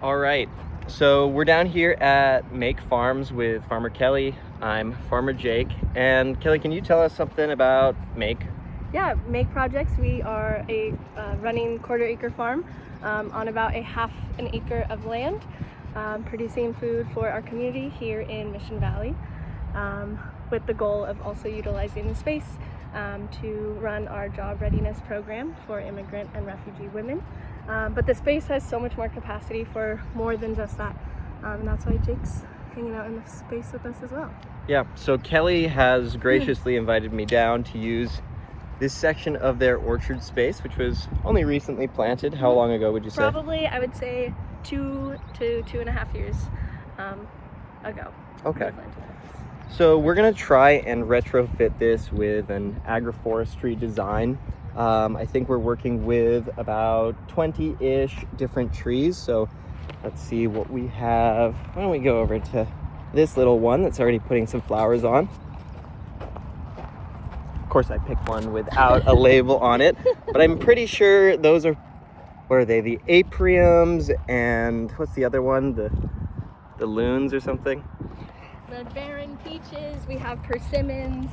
All right, so we're down here at Make Farms with Farmer Kelly. I'm Farmer Jake. And Kelly, can you tell us something about Make? Yeah, Make Projects. We are a running quarter-acre farm on about a half an acre of land, producing food for our community here in Mission Valley, with the goal of also utilizing the space to run our job readiness program for immigrant and refugee women. But the space has so much more capacity for more than just that, and that's why Jake's hanging out in the space with us as well. Yeah, so Kelly has graciously invited me down to use this section of their orchard space, which was only recently planted. How long ago would you say? Probably, I would say 2 to 2.5 years ago. Okay. So we're gonna try and retrofit this with an agroforestry design. I think we're working with about 20-ish different trees. So let's see what we have. Why don't we go over to this little one that's already putting some flowers on. Of course, I picked one without a label on it, but I'm pretty sure those are, what are they? The apriums, and what's the other one? The loons or something? The barren peaches, we have persimmons,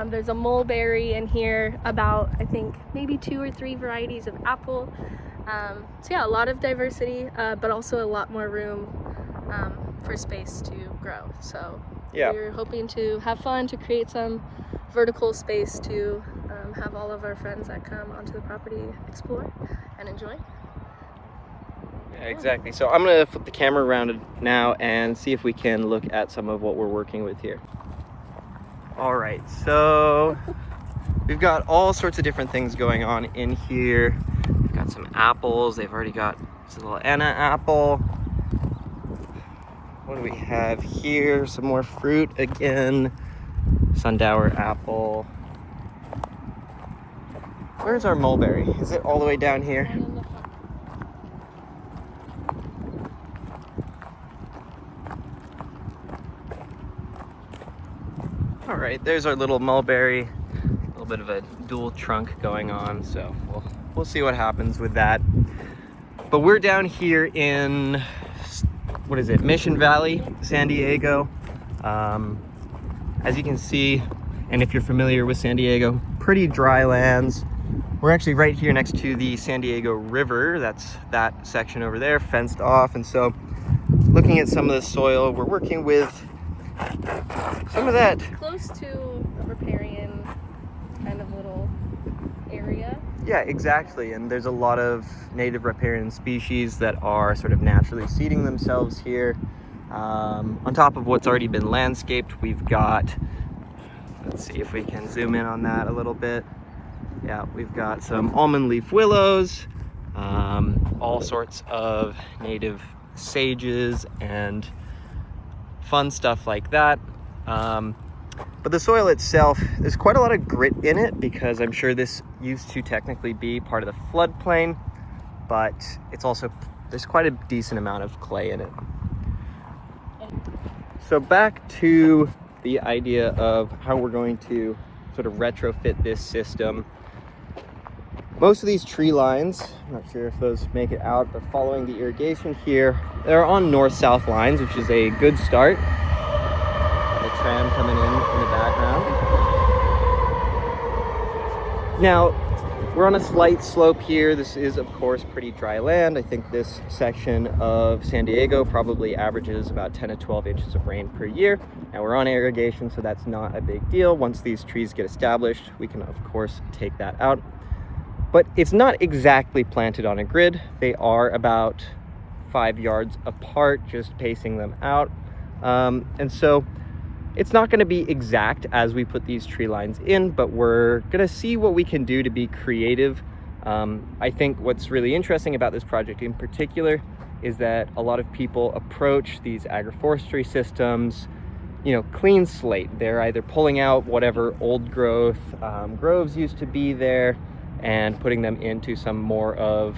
there's a mulberry in here, about, I think, maybe 2 or 3 varieties of apple. So yeah, a lot of diversity, but also a lot more room for space to grow. So yeah, we're hoping to have fun, to create some vertical space to have all of our friends that come onto the property explore and enjoy. Yeah, exactly. So I'm going to flip the camera around now and see if we can look at some of what we're working with here. All right, so we've got all sorts of different things going on in here. We've got some apples. They've already got this little Anna apple. What do we have here? Some more fruit again. Sundower apple. Where's our mulberry? Is it all the way down here? All right, there's our little mulberry. A little bit of a dual trunk going on, so we'll see what happens with that. But we're down here in, what is it, Mission Valley, San Diego. As you can see, and if you're familiar with San Diego, pretty dry lands. We're actually right here next to the San Diego River. That's that section over there, fenced off. And so looking at some of the soil, we're working with some of that. Close to a riparian kind of little area. Yeah, exactly. And there's a lot of native riparian species that are sort of naturally seeding themselves here. On top of what's already been landscaped, we've got, let's see if we can zoom in on that a little bit. Yeah, we've got some almond leaf willows, all sorts of native sages and fun stuff like that. But the soil itself, there's quite a lot of grit in it because I'm sure this used to technically be part of the floodplain, but it's also, there's quite a decent amount of clay in it. So back to the idea of how we're going to sort of retrofit this system. Most of these tree lines, I'm not sure if those make it out, but following the irrigation here, they're on north-south lines, which is a good start. The tram coming in the background. Now, we're on a slight slope here. This is, of course, pretty dry land. I think this section of San Diego probably averages about 10 to 12 inches of rain per year. Now, we're on irrigation, so that's not a big deal. Once these trees get established, we can, of course, take that out. But it's not exactly planted on a grid. They are about 5 yards apart, just pacing them out. And so it's not going to be exact as we put these tree lines in, but we're going to see what we can do to be creative. I think what's really interesting about this project in particular is that a lot of people approach these agroforestry systems, you know, clean slate. They're either pulling out whatever old growth groves used to be there and putting them into some more of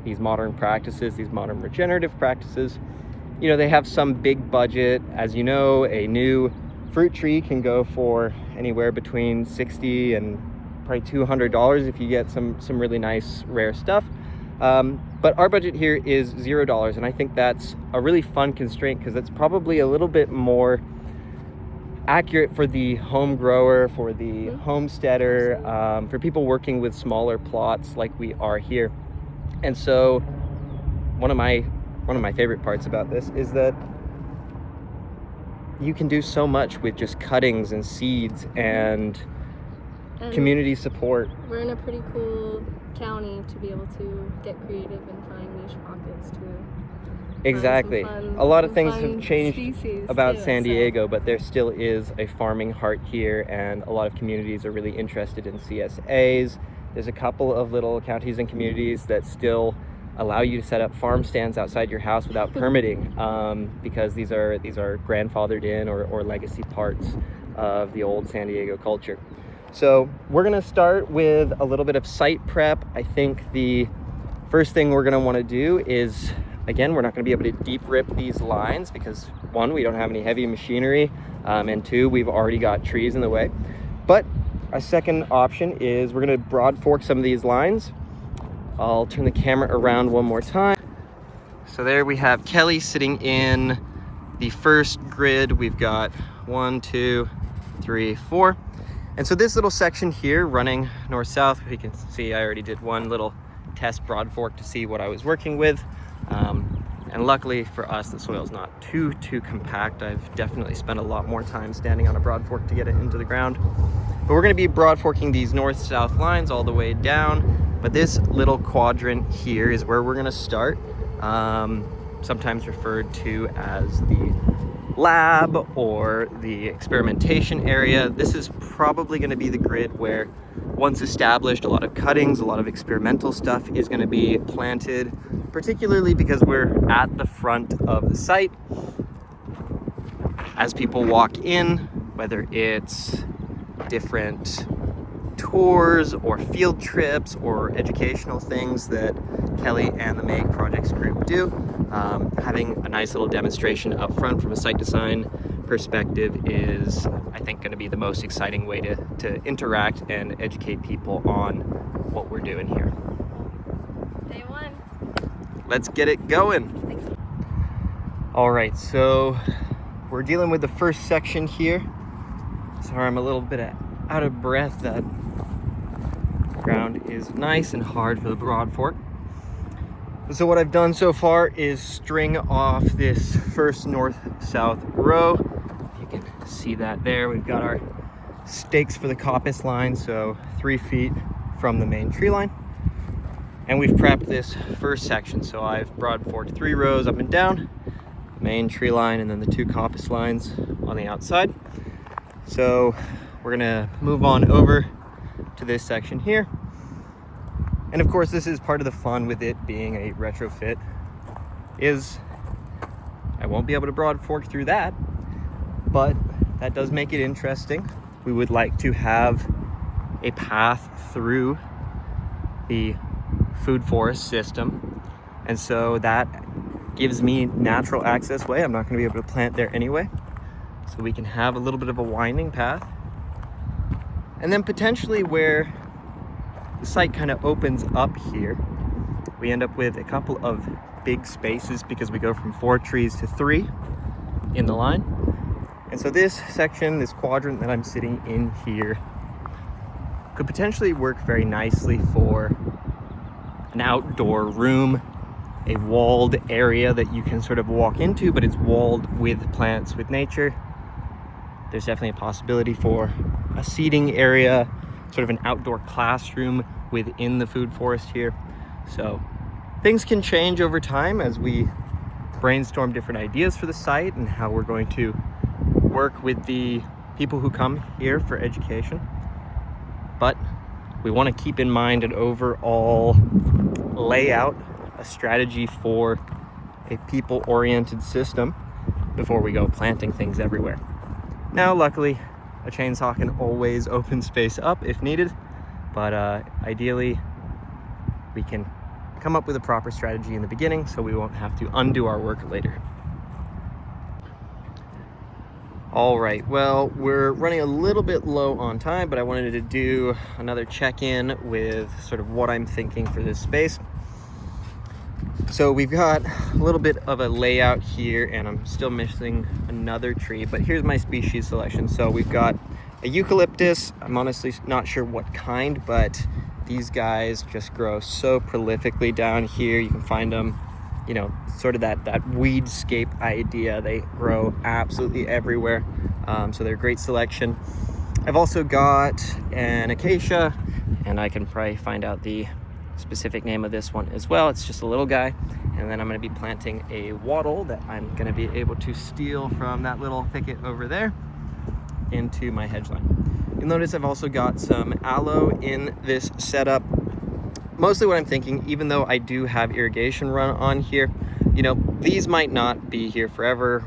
these modern practices, these modern regenerative practices. You know, they have some big budget. As you know, a new fruit tree can go for anywhere between $60 and probably $200 if you get some really nice rare stuff. But our budget here is $0, and I think that's a really fun constraint because it's probably a little bit more accurate for the home grower, for the homesteader, for people working with smaller plots like we are here. And so one of my favorite parts about this is that you can do so much with just cuttings and seeds and community support. We're in a pretty cool county to be able to get creative and find niche pockets to Exactly. A lot of things have changed about San Diego, but there still is a farming heart here, and a lot of communities are really interested in CSAs. There's a couple of little counties and communities that still allow you to set up farm stands outside your house without permitting, because these are grandfathered in or legacy parts of the old San Diego culture. So we're gonna start with a little bit of site prep. I think the first thing we're gonna wanna do is, again, we're not gonna be able to deep rip these lines because 1, we don't have any heavy machinery, and 2, we've already got trees in the way. But a second option is we're gonna broad fork some of these lines. I'll turn the camera around one more time. So there we have Kelly sitting in the first grid. We've got 1, 2, 3, 4. And so this little section here running north-south, you can see I already did one little test broad fork to see what I was working with. And luckily for us, the soil's not too compact. I've definitely spent a lot more time standing on a broad fork to get it into the ground. But we're gonna be broad forking these north-south lines all the way down. But this little quadrant here is where we're gonna start, sometimes referred to as the lab or the experimentation area. This is probably gonna be the grid where, once established, a lot of cuttings, a lot of experimental stuff is gonna be planted, particularly because we're at the front of the site. As people walk in, whether it's different tours or field trips or educational things that Kelly and the Make Projects group do, having a nice little demonstration up front from a site design perspective is, I think, going to be the most exciting way to interact and educate people on what we're doing here. Day 1. Let's get it going. All right, so we're dealing with the first section here. Sorry, I'm a little bit out of breath. That ground is nice and hard for the broad fork. So what I've done so far is string off this first north-south row. You can see that there. We've got our stakes for the coppice line, so 3 feet from the main tree line. And we've prepped this first section. So I've broad forked 3 rows up and down, main tree line, and then the 2 coppice lines on the outside. So we're gonna move on over to this section here. And of course, this is part of the fun with it being a retrofit, is I won't be able to broad fork through that, but that does make it interesting. We would like to have a path through the food forest system, and so that gives me natural access way. I'm not going to be able to plant there anyway, so we can have a little bit of a winding path. And then potentially where the site kind of opens up here, we end up with a couple of big spaces because we go from 4 trees to 3 in the line. And so this section, this quadrant that I'm sitting in here, could potentially work very nicely for an outdoor room, a walled area that you can sort of walk into, but it's walled with plants, with nature. There's definitely a possibility for a seating area, sort of an outdoor classroom within the food forest here. So things can change over time as we brainstorm different ideas for the site and how we're going to work with the people who come here for education. But we want to keep in mind an overall layout, a strategy for a people-oriented system before we go planting things everywhere. Now, luckily, a chainsaw can always open space up if needed, but ideally we can come up with a proper strategy in the beginning so we won't have to undo our work later. All right, well, we're running a little bit low on time, but I wanted to do another check-in with sort of what I'm thinking for this space. So we've got a little bit of a layout here, and I'm still missing another tree, but here's my species selection. So we've got a eucalyptus. I'm honestly not sure what kind, but these guys just grow so prolifically down here. You can find them, you know, sort of that weedscape idea. They grow absolutely everywhere. So they're a great selection. I've also got an acacia, and I can probably find out the specific name of this one as well. It's just a little guy. And then I'm going to be planting a wattle that I'm going to be able to steal from that little thicket over there into my hedge line. You'll notice I've also got some aloe in this setup. Mostly what I'm thinking, even though I do have irrigation run on here, you know, these might not be here forever.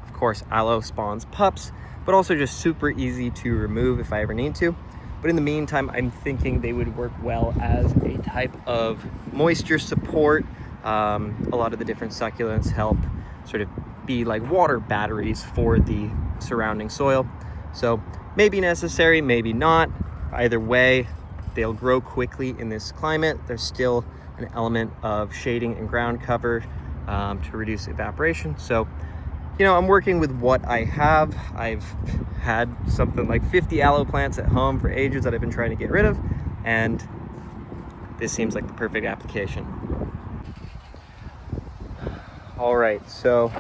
Of course, aloe spawns pups, but also just super easy to remove if I ever need to. But in the meantime, I'm thinking they would work well as a type of moisture support. A lot of the different succulents help sort of be like water batteries for the surrounding soil. So maybe necessary, maybe not. Either way, they'll grow quickly in this climate. There's still an element of shading and ground cover to reduce evaporation. So, you know, I'm working with what I have. I've had something like 50 aloe plants at home for ages that I've been trying to get rid of, and this seems like the perfect application. All right, so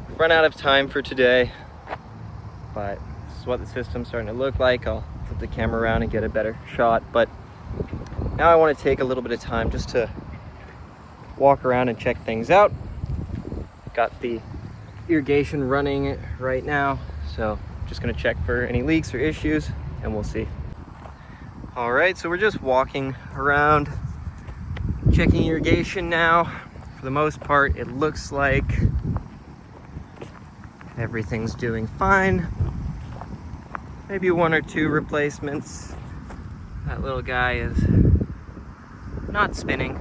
we've run out of time for today, but this is what the system's starting to look like. I'll flip the camera around and get a better shot, but now I want to take a little bit of time just to walk around and check things out. Got the irrigation running right now, so just gonna check for any leaks or issues, and we'll see. All right, so we're just walking around checking irrigation now. For the most part, it looks like everything's doing fine. Maybe one or two replacements. That little guy is not spinning.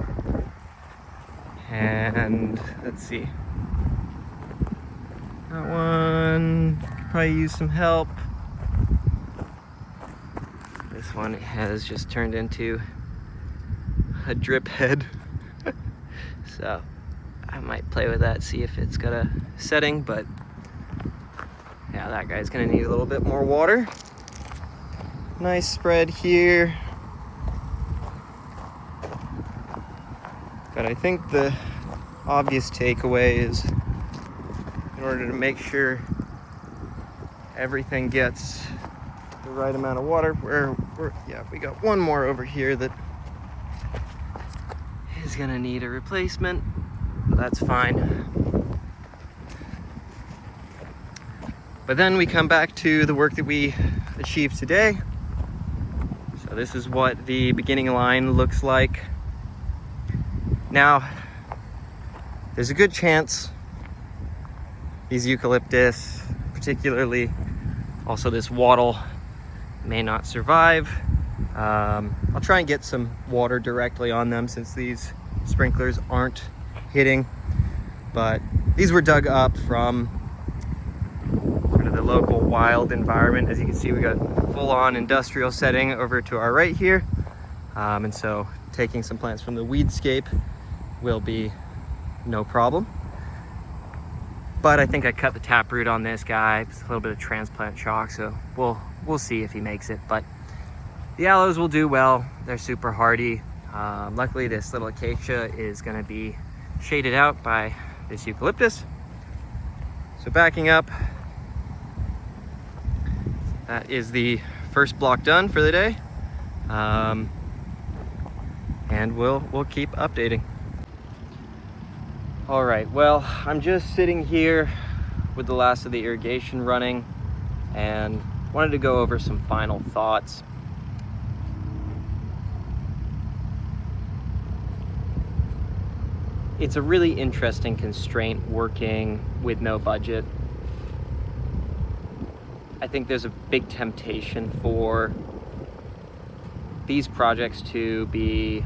And let's see. That one could probably use some help. This one has just turned into a drip head. So I might play with that, see if it's got a setting, but yeah, that guy's gonna need a little bit more water. Nice spread here. But I think the obvious takeaway is, in order to make sure everything gets the right amount of water, yeah, we got one more over here that is gonna need a replacement, but that's fine. But then we come back to the work that we achieved today. So this is what the beginning line looks like. Now, there's a good chance these eucalyptus, particularly also this wattle, may not survive. I'll try and get some water directly on them since these sprinklers aren't hitting, but these were dug up from sort of the local wild environment. As you can see, we got full-on industrial setting over to our right here, and so taking some plants from the weedscape will be no problem. But I think I cut the taproot on this guy. It's a little bit of transplant shock, so we'll see if he makes it. But the aloes will do well. They're super hardy. Luckily, this little acacia is going to be shaded out by this eucalyptus. So backing up, that is the first block done for the day, and we'll keep updating. All right, well, I'm just sitting here with the last of the irrigation running and wanted to go over some final thoughts. It's a really interesting constraint working with no budget. I think there's a big temptation for these projects to be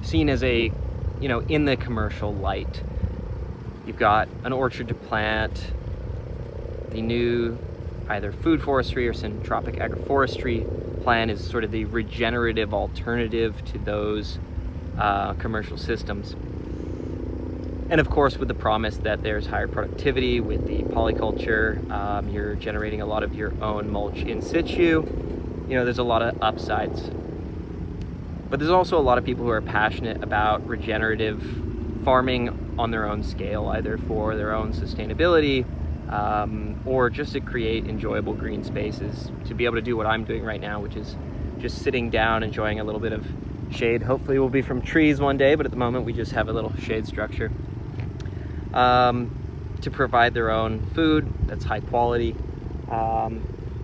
seen as a, you know, in the commercial light. You've got an orchard to plant, the new either food forestry or syntropic agroforestry plan is sort of the regenerative alternative to those commercial systems. And of course, with the promise that there's higher productivity with the polyculture, you're generating a lot of your own mulch in situ. There's a lot of upsides. But there's also a lot of people who are passionate about regenerative farming on their own scale, either for their own sustainability or just to create enjoyable green spaces, to be able to do what I'm doing right now, which is just sitting down, enjoying a little bit of shade. Hopefully we'll be from trees one day, but at the moment we just have a little shade structure. To provide their own food that's high quality,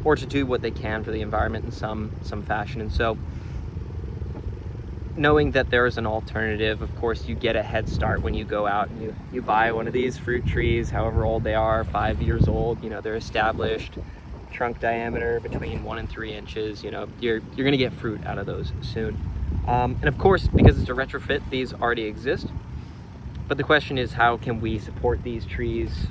or to do what they can for the environment in some fashion. And so knowing that there is an alternative, of course you get a head start when you go out and you buy one of these fruit trees, however old they are, 5 years old. They're established, trunk diameter between 1 and 3 inches. You're gonna get fruit out of those soon. And of course, because it's a retrofit, these already exist. But the question is, how can we support these trees?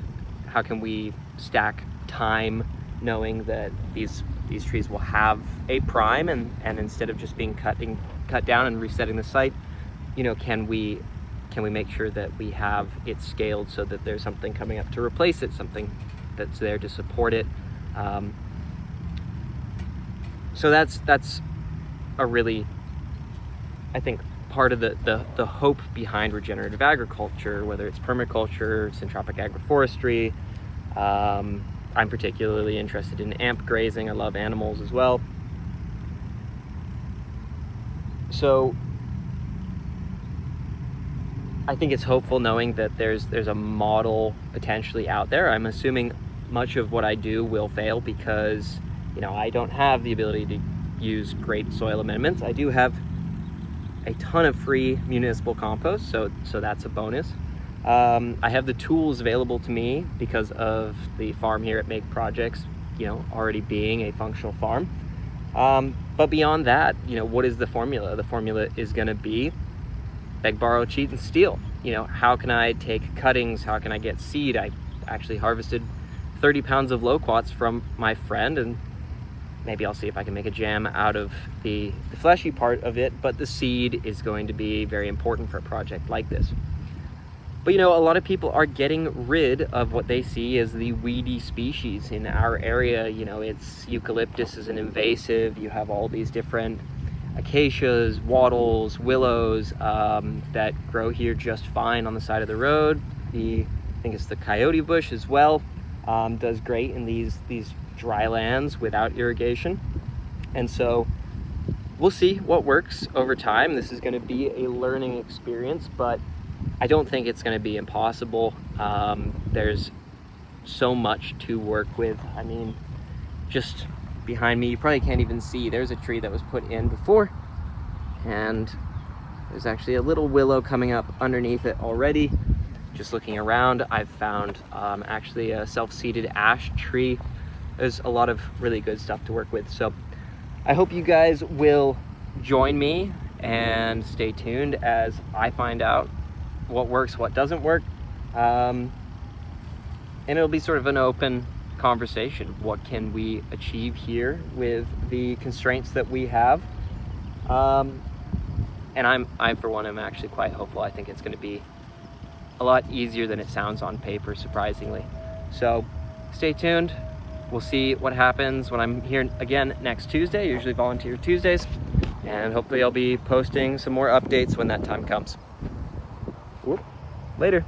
How can we stack time, knowing that these trees will have a prime, and instead of just being cut down and resetting the site, can we make sure that we have it scaled so that there's something coming up to replace it, something that's there to support it. So that's a really, I think, part of the hope behind regenerative agriculture, whether it's permaculture, syntropic agroforestry. I'm particularly interested in amp grazing. I love animals as well. So I think it's hopeful knowing that there's a model potentially out there. I'm assuming much of what I do will fail because I don't have the ability to use great soil amendments. I do have a ton of free municipal compost, so that's a bonus. I have the tools available to me because of the farm here at Make Projects, already being a functional farm. But beyond that, what is the formula? The formula is going to be beg, borrow, cheat, and steal. How can I take cuttings? How can I get seed? I actually harvested 30 pounds of loquats from my friend, and maybe I'll see if I can make a jam out of the fleshy part of it, but the seed is going to be very important for a project like this. But a lot of people are getting rid of what they see as the weedy species in our area. It's eucalyptus is an invasive. You have all these different acacias, wattles, willows that grow here just fine on the side of the road. I think it's the coyote bush as well, does great in these dry lands without irrigation. And so we'll see what works over time. This is going to be a learning experience, but I don't think it's going to be impossible. There's so much to work with. I mean, just behind me, you probably can't even see, there's a tree that was put in before, and there's actually a little willow coming up underneath it already. Just looking around, I've found actually a self-seeded ash tree. There's a lot of really good stuff to work with. So I hope you guys will join me and stay tuned as I find out what works, what doesn't work. And it'll be sort of an open conversation. What can we achieve here with the constraints that we have? And I for one, am actually quite hopeful. I think it's going to be a lot easier than it sounds on paper, surprisingly. So stay tuned. We'll see what happens when I'm here again next Tuesday. Usually volunteer Tuesdays, and hopefully I'll be posting some more updates when that time comes. Later.